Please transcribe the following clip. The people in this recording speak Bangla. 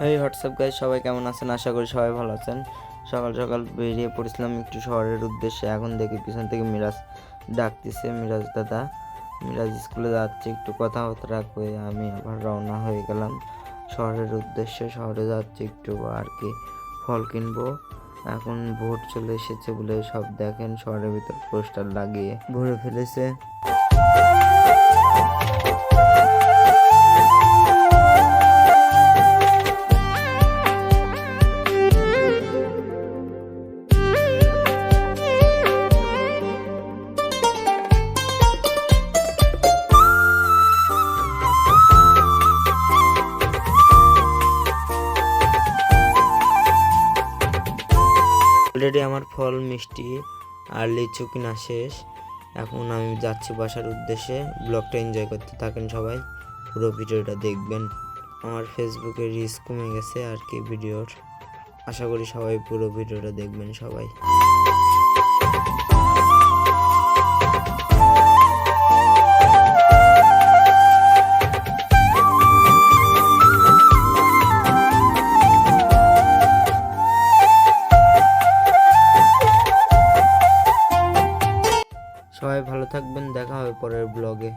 হেই হোয়াটসঅ্যাপ গাইস, সবাই কেমন আছেন? আশা করি সবাই ভালো আছেন। সকাল সকাল বেরিয়ে পড়েছিলাম একটু শহরের উদ্দেশ্যে। এখন দেখি পিছন থেকে মিরাজ ডাকতেছে। মিরাজ দাদা, মিরাজ স্কুলে যাচ্ছে। একটু কথাবার্তা কয়ে আমি আবার রওনা হয়ে গেলাম শহরের উদ্দেশ্যে। শহরে যাচ্ছি একটু আর কি ফল কিনবো। এখন ভোট চলে এসেছে বলে সব দেখেন শহরের ভিতর পোস্টার লাগিয়ে ভরে ফেলেছে। অলরেডি আমার ফল, মিষ্টি আর লিচু কিনা শেষ। এখন আমি যাচ্ছি বাসার উদ্দেশ্যে। ব্লগটা এনজয় করতে থাকেন সবাই, পুরো ভিডিওটা দেখবেন। আমার ফেসবুকে রিচ কমে গেছে আর কি ভিডিওর। আশা করি সবাই পুরো ভিডিওটা দেখবেন সবাই। সবাই ভালো থাকবেন, দেখা হবে পরের ব্লগে।